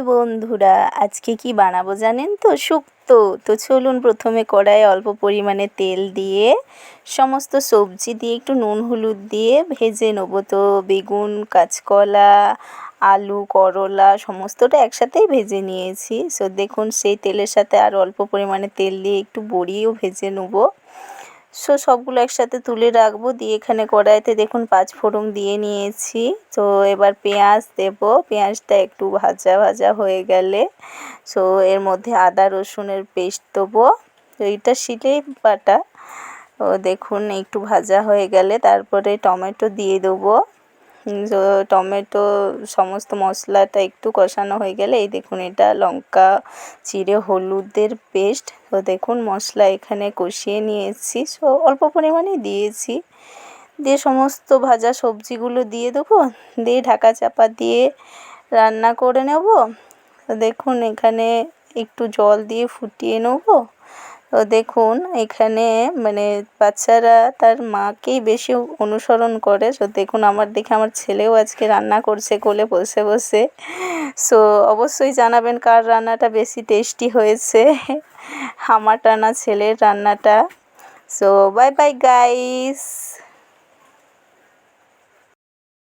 বন্ধুরা, আজকে কি বানাবো জানেন তো? শুক্তো। তো চলুন প্রথমে কড়াইয়ে অল্প পরিমাণে তেল দিয়ে সমস্ত সবজি দিয়ে একটু নুন হলুদ দিয়ে ভেজে নেবো। তো বেগুন, কাঁচকলা, আলু, করলা সমস্তটা একসাথেই ভেজে নিয়েছি। দেখুন সেই তেলের সাথে আর অল্প পরিমাণে তেল দিয়ে একটু বড়িও ভেজে নেবো। সবগুলো একসাথে তুলে রাখবো। দিয়ে এখানে কড়াইতে দেখুন 5 ফোড়ন দিয়ে নিয়েছি। তো এবার পেঁয়াজ দেব। পেঁয়াজটা একটু ভাজা ভাজা হয়ে গেলে এর মধ্যে আদা রসুনের পেস্ট দেবো। তো এইটা শিলেই বাটা। দেখুন একটু ভাজা হয়ে গেলে তারপরে টমেটো দিয়ে দেবো। টমেটো সমস্ত মশলাটা একটু কষানো হয়ে গেলে এই দেখুন এটা লঙ্কা জিরে হলুদের পেস্ট। তো দেখুন মশলা এখানে কষিয়ে নিয়েছি, অল্প পরিমাণেই দিয়েছি। দিয়ে সমস্ত ভাজা সবজিগুলো দিয়ে দেবো, দিয়ে ঢাকা চাপা দিয়ে রান্না করে নেব। তো দেখুন এখানে একটু জল দিয়ে ফুটিয়ে নেব। তো দেখুন এখানে বাচ্চারা তার মাকেই বেশি অনুসরণ করে। দেখুন আমার দেখে আমার ছেলেও আজকে রান্না করছে কোলে বসে বসে। অবশ্যই জানাবেন কার রান্নাটা বেশি টেস্টি হয়েছে, আমারটা না ছেলের রান্নাটা। Bye bye guys.